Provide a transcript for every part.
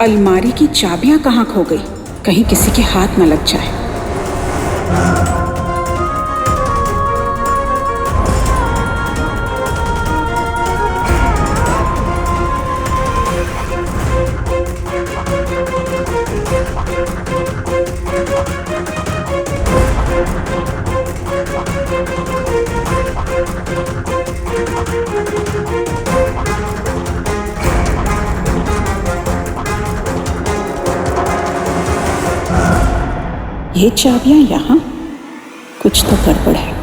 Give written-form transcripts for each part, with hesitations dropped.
अलमारी की चाबियां कहाँ खो गई? कहीं किसी के हाथ न लग जाए। ये चाबियां यहाँ? कुछ तो गड़बड़ है।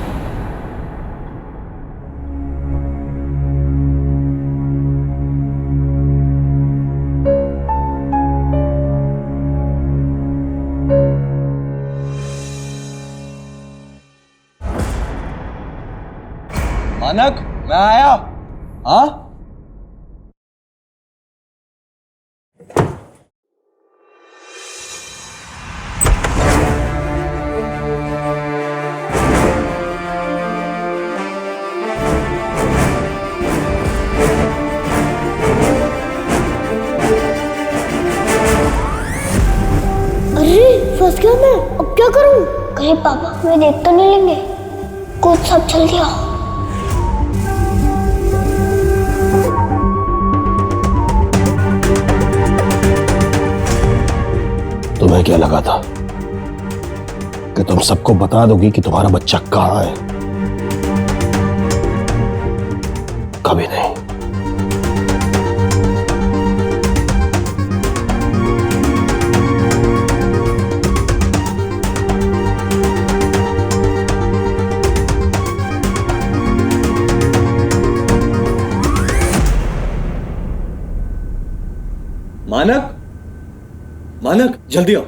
मानक, मैं आया। हाँ? फंस गया मैं, अब क्या करूं? कहीं पापा हमें देख तो नहीं लेंगे। कूद सब चल दिया। तुम्हें क्या लगा था कि तुम सबको बता दोगी कि तुम्हारा बच्चा कहाँ है? कभी नहीं। मानक, मानक, जल्दी आओ।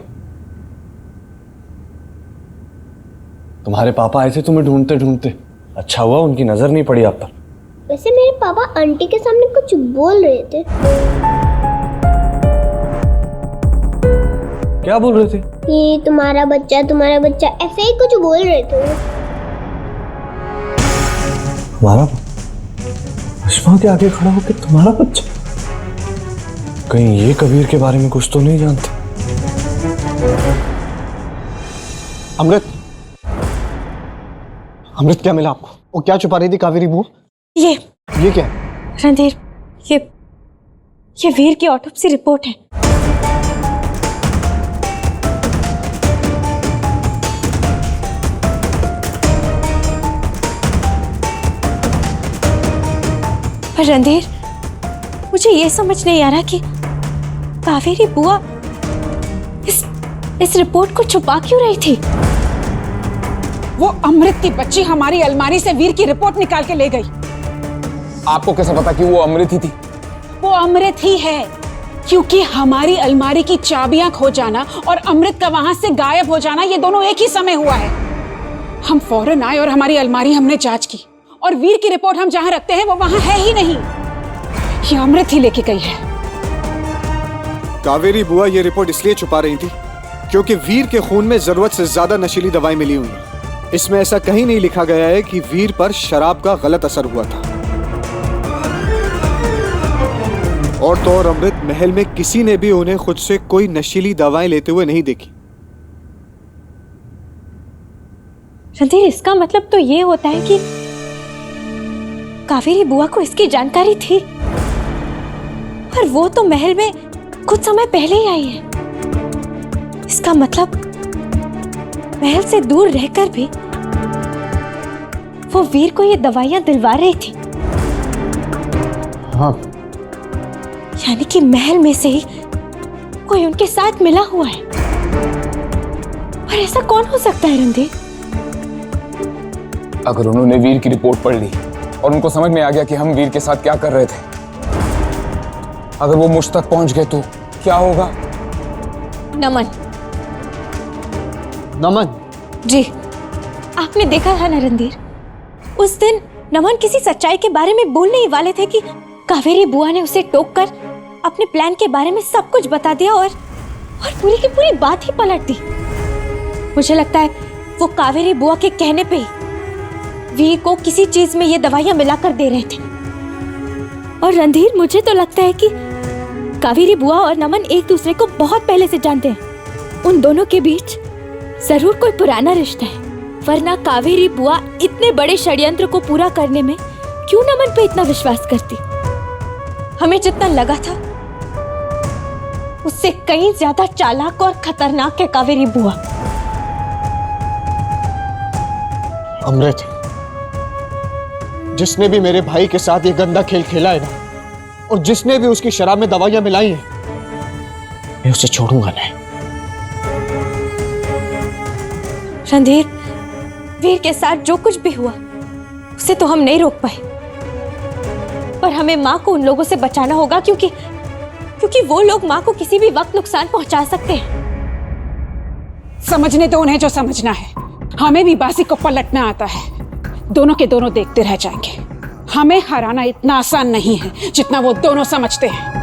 तुम्हारे पापा आए थे तुम्हें ढूंढते ढूंढते। अच्छा हुआ उनकी नजर नहीं पड़ी आप पर। वैसे मेरे पापा आंटी के सामने कुछ बोल रहे थे। क्या बोल रहे थे? कि तुम्हारा बच्चा ऐसे ही कुछ बोल रहे थे। हमारा अश्मा के आगे खड़ा होकर तुम्हारा बच्चा? कहीं ये कबीर के बारे में कुछ तो नहीं जानते? अमृत, अमृत क्या मिला आपको? वो क्या छुपा रही थी कावेरी बुआ? ये क्या? रणधीर, ये वीर की ऑटोप्सी रिपोर्ट है। पर रणधीर, मुझे ये समझ नहीं आ रहा कि कावेरी बुआ इस रिपोर्ट को छुपा क्यों रही थी? वो अमृत की बच्ची हमारी अलमारी से वीर की रिपोर्ट निकाल के ले गई। आपको कैसे पता कि वो अमृत ही थी? वो अमृत ही है, क्योंकि हमारी अलमारी की चाबियां खो जाना और अमृत का वहां से गायब हो जाना, ये दोनों एक ही समय हुआ है। हम फौरन आए और हमारी अलमारी हमने जांच की और वीर की रिपोर्ट हम जहां रखते हैं वो वहां है ही नहीं। ये अमृत ही लेके गई है। कावेरी बुआ ये रिपोर्ट इसलिए छुपा रही थी क्योंकि वीर के खून में जरूरत से ज्यादा नशीली दवाएं मिली हुई हैं। इसमें ऐसा कहीं नहीं लिखा गया है कि वीर पर शराब का गलत असर हुआ था। और तो और अमृत महल में किसी ने भी उन्हें खुद से कोई नशीली दवाएं लेते हुए नहीं देखी। रणधीर, इसका मतलब तो ये होता है कि कावेरी बुआ को इसकी जानकारी थी और वो तो महल में कुछ समय पहले ही आई है। इसका मतलब महल से दूर रहकर भी वो वीर को ये दवाइयां दिलवा रही थी। हाँ, यानी कि महल में से ही कोई उनके साथ मिला हुआ है। पर ऐसा कौन हो सकता है रणधीर? अगर उन्होंने वीर की रिपोर्ट पढ़ ली और उनको समझ में आ गया कि हम वीर के साथ क्या कर रहे थे, अगर वो मुझ तक पहुंच गए तो क्या होगा? नमन नमन जी, आपने देखा था ना रणधीर, उस दिन नमन किसी सच्चाई के बारे में बोलने ही वाले थे कि कावेरी बुआ ने उसे टोककर अपने प्लान के बारे में सब कुछ बता दिया और पूरी की पूरी बात ही पलट दी। मुझे लगता है वो कावेरी बुआ के कहने पे ही वीर को किसी चीज में ये दवाइयां मिलाकर दे रहे थे। और रणधीर, मुझे तो लगता है कि कावेरी बुआ और नमन एक दूसरे को बहुत पहले से जानते हैं। उन दोनों के बीच जरूर कोई पुराना रिश्ता है, वरना कावेरी बुआ इतने बड़े षड्यंत्र को पूरा करने में क्यों नमन पे इतना विश्वास करती? हमें जितना लगा था उससे कहीं ज्यादा चालाक और खतरनाक है कावेरी बुआ। अमृत, जिसने भी मेरे भाई के साथ ये गंदा खेल खेला है ना, और जिसने भी उसकी शराब में दवाइयां मिलाई हैं, मैं उसे छोड़ूंगा नहीं। रणधीर, वीर के साथ जो कुछ भी हुआ उसे तो हम नहीं रोक पाए, पर हमें माँ को उन लोगों से बचाना होगा, क्योंकि वो लोग माँ को किसी भी वक्त नुकसान पहुंचा सकते हैं। समझने दो उन्हें जो समझना है। हमें भी बाजी को पलटना आता है। दोनों के दोनों देखते रह जाएंगे। हमें हराना इतना आसान नहीं है जितना वो दोनों समझते हैं।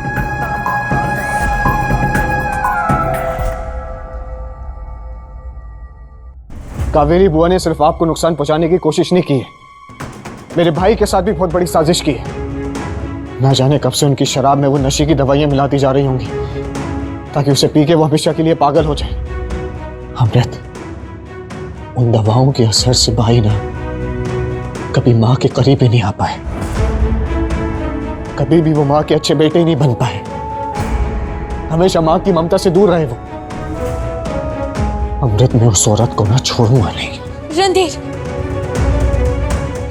कावेरी बुआ ने सिर्फ आपको नुकसान पहुंचाने की कोशिश नहीं की है, मेरे भाई के साथ भी बहुत बड़ी साजिश की है। ना जाने कब से उनकी शराब में वो नशे की दवाइयां मिलाती जा रही होंगी, ताकि उसे पी के वो हमेशा के लिए पागल हो जाए। अमृत, उन दवाओं के असर से भाई ना कभी माँ के करीब ही नहीं आ पाए, कभी भी वो माँ के अच्छे बेटे ही नहीं बन पाए। हमेशा माँ की ममता से दूर रहे वो। अमृत, मैं उस औरत को ना छोड़ूंगा नहीं।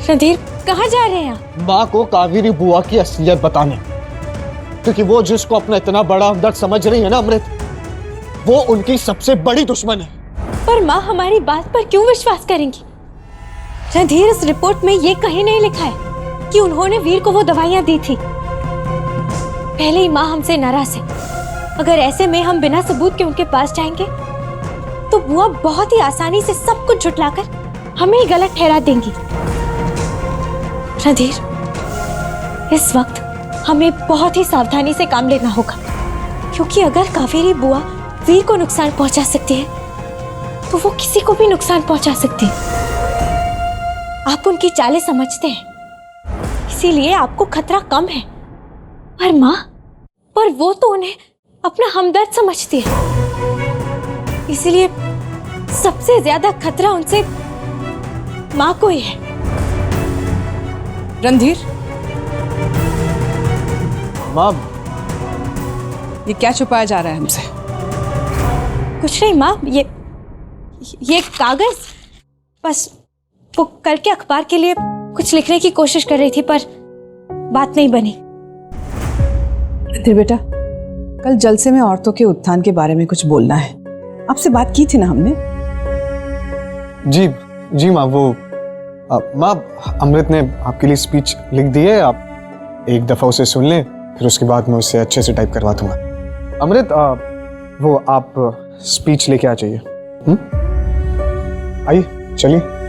रणधीर, कहाँ जा रहे हैं आप? माँ को कावेरी बुआ की असलियत बताने, क्योंकि वो जिसको अपना इतना बड़ा हमदर्द समझ रही है ना अमृत, वो उनकी सबसे बड़ी दुश्मन है। पर माँ हमारी बात पर क्यों विश्वास करेंगी? रणधीर, इस रिपोर्ट में ये कहीं नहीं लिखा है कि उन्होंने वीर को वो दवाइयां दी थी। पहले ही माँ हमसे नाराज है। अगर ऐसे में हम बिना सबूत के उनके पास जाएंगे तो बुआ बहुत ही आसानी से सब कुछ झुठलाकर हमें ही गलत ठहरा देंगी। रणधीर, इस वक्त हमें बहुत ही सावधानी से काम लेना होगा, क्योंकि अगर कावेरी बुआ वीर को नुकसान पहुंचा सकती है तो वो किसी को भी नुकसान पहुंचा सकती है। आप उनकी चालें समझते हैं, इसीलिए आपको खतरा कम है। पर वो तो उन्हें अपना हमदर्द समझती है, इसीलिए सबसे ज्यादा खतरा उनसे माँ को ही है। रणधीर, माँ, ये क्या छुपाया जा रहा है हमसे? कुछ नहीं माँ, ये कागज बस वो कल के अखबार के लिए कुछ लिखने की कोशिश कर रही थी, पर बात नहीं बनी। रणधीर बेटा, कल जलसे में औरतों के उत्थान के बारे में कुछ बोलना है। आपसे बात की थी ना हमने? जी माँ, वो माँ, अमृत ने आपके लिए स्पीच लिख दी है। आप एक दफा उसे सुन लें, फिर उसके बाद मैं उसे अच्छे से टाइप करवा दूंगा। अमृत, वो आप स्पीच लेके आ जाइए। आइए, चलिए।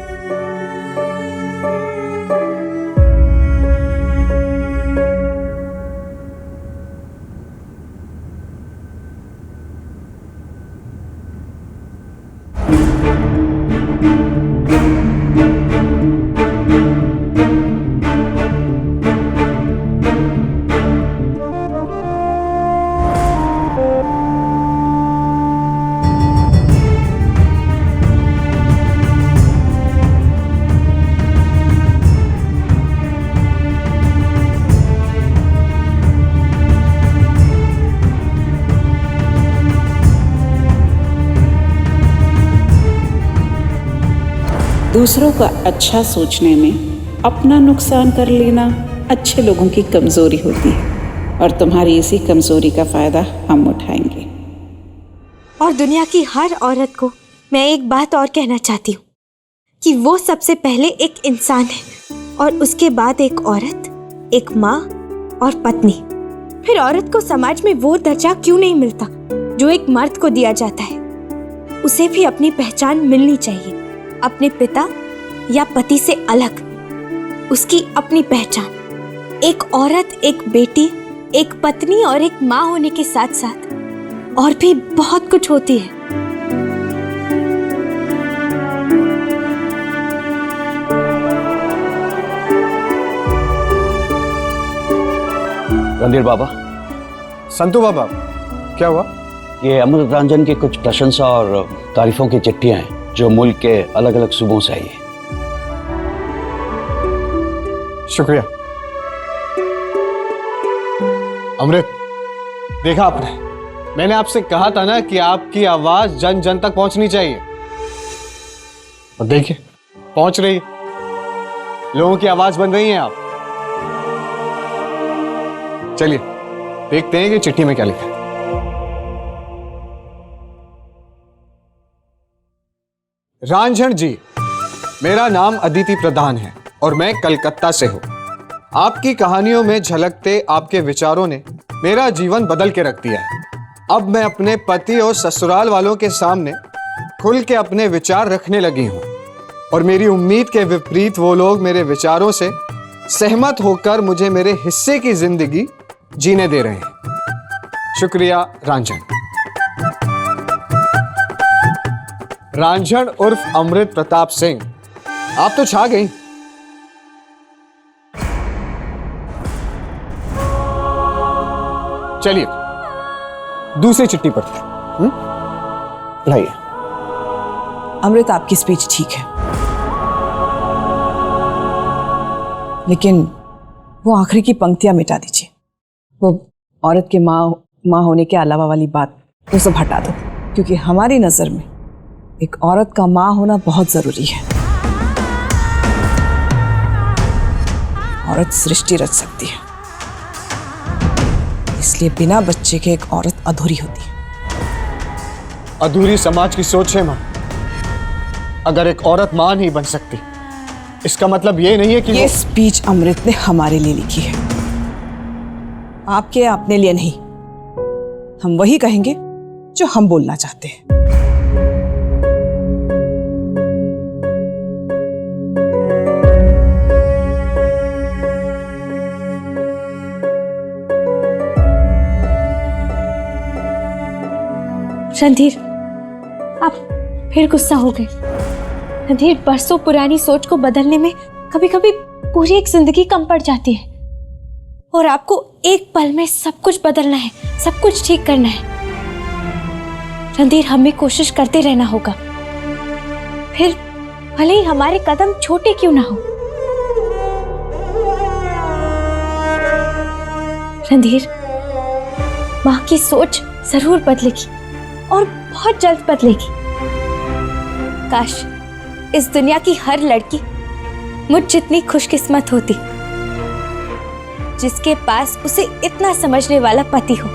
दूसरों का अच्छा सोचने में अपना नुकसान कर लेना अच्छे लोगों की कमजोरी होती है, और तुम्हारी इसी कमजोरी का फायदा हम उठाएंगे। और दुनिया की हर औरत को मैं एक बात और कहना चाहती हूँ कि वो सबसे पहले एक इंसान है, और उसके बाद एक औरत, एक माँ और पत्नी। फिर औरत को समाज में वो दर्जा क्यों नहीं मिलता जो एक मर्द को दिया जाता है? उसे भी अपनी पहचान मिलनी चाहिए, अपने पिता या पति से अलग, उसकी अपनी पहचान। एक औरत, एक बेटी, एक पत्नी और एक माँ होने के साथ साथ और भी बहुत कुछ होती है। रणधीर बाबा, संतू बाबा, क्या हुआ? ये अमृत रंजन की कुछ प्रशंसा और तारीफों की चिट्ठियां हैं जो मुल्क के अलग अलग सूबों से आई है। शुक्रिया। अमृत, देखा आपने, मैंने आपसे कहा था ना कि आपकी आवाज जन जन तक पहुंचनी चाहिए, और देखिए पहुंच रही है। लोगों की आवाज बन रही हैं आप। चलिए देखते हैं कि चिट्ठी में क्या लिखा है। रांझण जी, मेरा नाम अदिति प्रधान है और मैं कलकत्ता से हूं। आपकी कहानियों में झलकते आपके विचारों ने मेरा जीवन बदल के रख दिया है। अब मैं अपने पति और ससुराल वालों के सामने खुल के अपने विचार रखने लगी हूं, और मेरी उम्मीद के विपरीत वो लोग मेरे विचारों से सहमत होकर मुझे मेरे हिस्से की जिंदगी जीने दे रहे हैं। शुक्रिया रांझण। रांझण उर्फ अमृत प्रताप सिंह, आप तो छा गई। चलिए दूसरी चिट्ठी पढ़ते हैं। लाइए। अमृत, आपकी स्पीच ठीक है, लेकिन वो आखिरी की पंक्तियां मिटा दीजिए। वो औरत के माँ होने के अलावा वाली बात वो सब हटा दो, क्योंकि हमारी नजर में एक औरत का माँ होना बहुत जरूरी है। औरत सृष्टि रच सकती है, इसलिए बिना बच्चे के एक औरत अधूरी होती है। अधूरी समाज की सोच है मां। अगर एक औरत मां नहीं बन सकती, इसका मतलब ये नहीं है कि ये स्पीच अमृत ने हमारे लिए लिखी है, आपके अपने लिए नहीं। हम वही कहेंगे जो हम बोलना चाहते हैं। रणधीर, आप फिर गुस्सा हो गए। रणधीर, बरसों पुरानी सोच को बदलने में कभी कभी पूरी एक जिंदगी कम पड़ जाती है, और आपको एक पल में सब कुछ बदलना है, सब कुछ ठीक करना है। रणधीर, हमें कोशिश करते रहना होगा, फिर भले ही हमारे कदम छोटे क्यों ना हो। रणधीर, माँ की सोच जरूर बदलेगी, और बहुत जल्द बदलेगी। काश इस दुनिया की हर लड़की मुझ जितनी खुशकिस्मत होती, जिसके पास उसे इतना समझने वाला पति हो।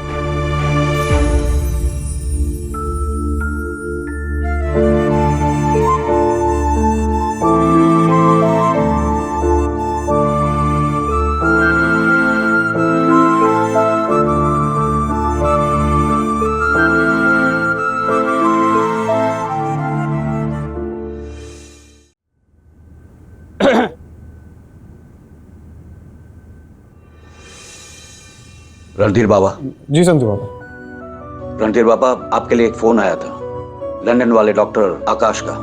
रणधीर बाबा। जी संतू बाबा। रणधीर बाबा, आपके लिए एक फोन आया था लंदन वाले डॉक्टर आकाश का।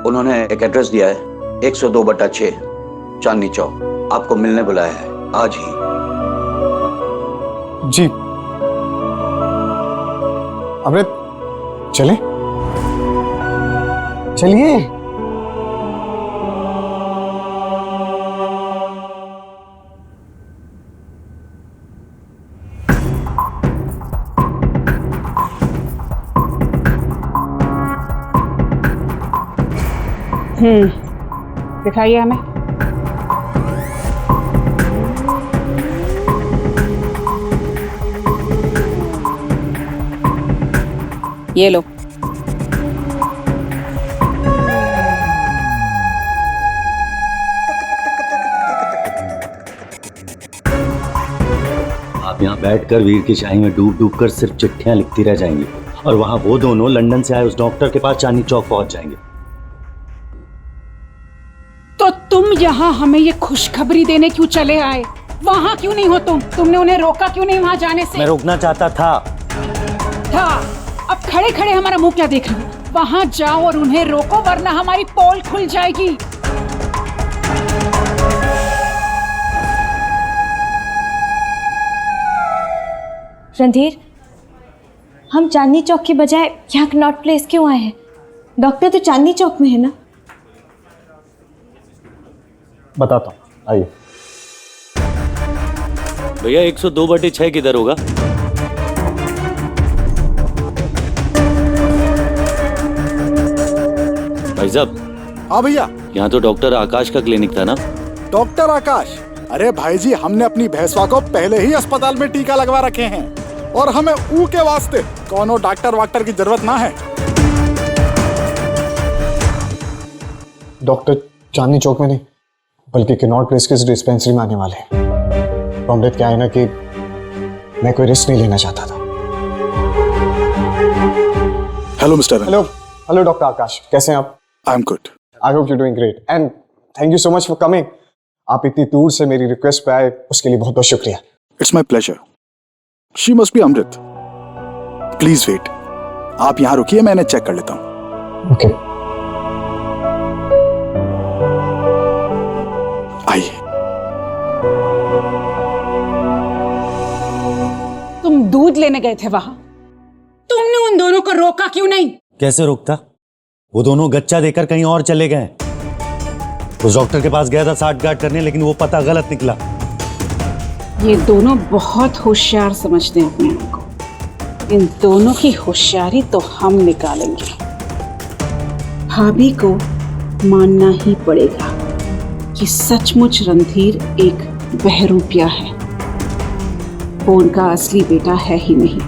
उन्होंने एक एड्रेस दिया है, 102/6 चांदनी चौक। आपको मिलने बुलाया है आज ही। जी अमृत, चले चलिए। दिखाइए हमें। ये लो। आप यहाँ बैठकर वीर की शाही में डूब डूब कर सिर्फ चिट्ठियां लिखती रह जाएंगी, और वहां वो दोनों लंदन से आए उस डॉक्टर के पास चांदनी चौक पहुंच जाएंगे। तो तुम यहाँ हमें ये खुशखबरी देने क्यों चले आए? वहाँ क्यों नहीं हो तुम? तुमने उन्हें रोका क्यों नहीं वहाँ जाने से? मैं रोकना चाहता था। अब खड़े खड़े हमारा मुंह क्या देख रहे हो? वहाँ जाओ और उन्हें रोको, वरना हमारी पोल खुल जाएगी। रणधीर, हम चांदनी चौक के बजाय यहाँ कनॉट प्लेस क्यों आए हैं? डॉक्टर तो चांदनी चौक में है ना? बताता हूँ, आइए। भैया 102/6 किधर होगा? भाई साहब। हाँ भैया। यहाँ तो डॉक्टर आकाश का क्लिनिक था ना? डॉक्टर आकाश? अरे भाई जी, हमने अपनी भैंसवा को पहले ही अस्पताल में टीका लगवा रखे हैं और हमें ऊ के वास्ते कोनो डॉक्टर वाक्टर की जरूरत ना है। डॉक्टर चांदनी चौक में नहीं बल्कि कनॉट प्लेस के डिस्पेंसरी में आने वाले हैं। तो अमृत क्या है ना कि मैं कोई रिस्क नहीं लेना चाहता था। Hello mister. हेलो डॉक्टर आकाश, कैसे हैं आप? I am good. I hope you doing great and thank you so much for coming. आप इतनी दूर से मेरी रिक्वेस्ट पे आए, उसके लिए बहुत बहुत शुक्रिया। It's my pleasure. She must be Amrit. Please wait, आप यहाँ रुकिए, मैं इन्हें चेक कर लेता हूँ। ओके। आइए। तुम दूध लेने गए थे वहां, तुमने उन दोनों को रोका क्यों नहीं? कैसे रोकता? वो दोनों गच्चा देकर कहीं और चले गए। उस डॉक्टर के पास गया था साठगांठ करने, लेकिन वो पता गलत निकला। ये दोनों बहुत होशियार समझते हैं अपने आप को। इन दोनों की होशियारी तो हम निकालेंगे। भाभी को मानना ही पड़ेगा कि सचमुच रणधीर एक बहरूपिया है, वो उनका असली बेटा है ही नहीं।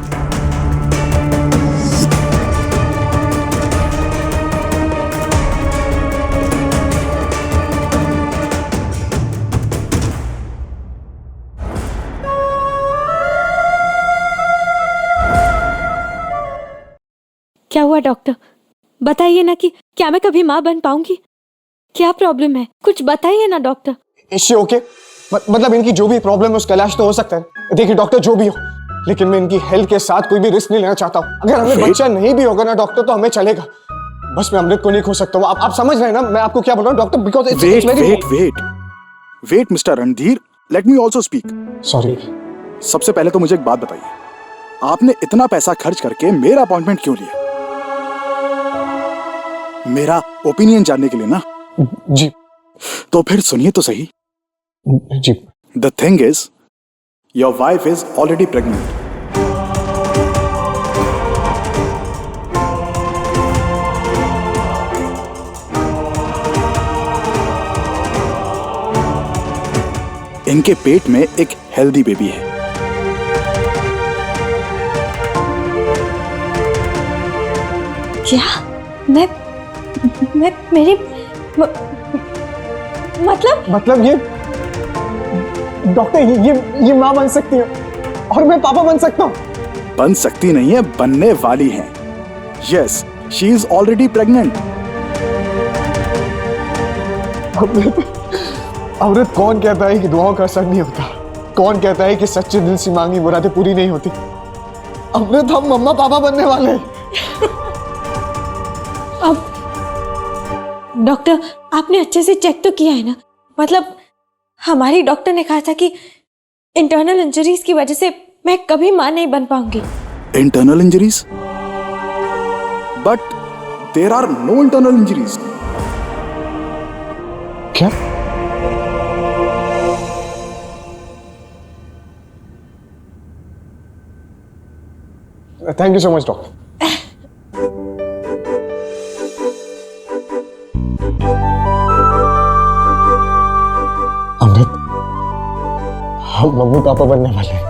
क्या हुआ डॉक्टर? बताइए ना कि क्या मैं कभी माँ बन पाऊंगी? क्या प्रॉब्लम है? कुछ बताइए ना डॉक्टर। Issue okay? मतलब इनकी जो भी प्रॉब्लम है उसका इलाज तो हो सकता है। देखिए डॉक्टर, जो भी हो, लेकिन मैं इनकी हेल्थ के साथ कोई भी रिस्क नहीं लेना चाहता हूँ। अगर हमें बच्चा नहीं भी होगा ना डॉक्टर, तो हमें चलेगा, बस मैं अमृत को नहीं खो सकता हूँ। आप समझ रहे हैं ना मैं आपको क्या बोल रहा हूँ doctor? Because wait mister Randhir, let me also speak. Sorry. सबसे पहले तो मुझे एक बात बताइए, आपने इतना पैसा खर्च करके मेरा अपॉइंटमेंट क्यों लिया? मेरा ओपिनियन जानने के लिए ना? जी। तो फिर सुनिए तो सही। जी। The thing is, your wife is already pregnant. इनके पेट में एक हेल्दी बेबी है। क्या? मैं मेरी मतलब ये डॉक्टर, ये माँ बन सकती है और मैं पापा बन सकता हूँ? बन सकती नहीं है, बनने वाली है। Yes, she is already pregnant. Amrit, कौन कहता है कि दुआओं का असर नहीं होता? कौन कहता है कि सच्चे दिल से मांगी मुरादें पूरी नहीं होती? अमृत, हम मम्मा पापा बनने वाले हैं। अब डॉक्टर, आपने अच्छे से चेक तो किया है ना? मतलब हमारी डॉक्टर ने कहा था कि इंटरनल इंजरीज की वजह से मैं कभी मां नहीं बन पाऊंगी। Internal injuries? But there are no internal injuries. क्या? Thank you so much doctor. Amrit, हम मम्मी पापा बनने वाले हैं।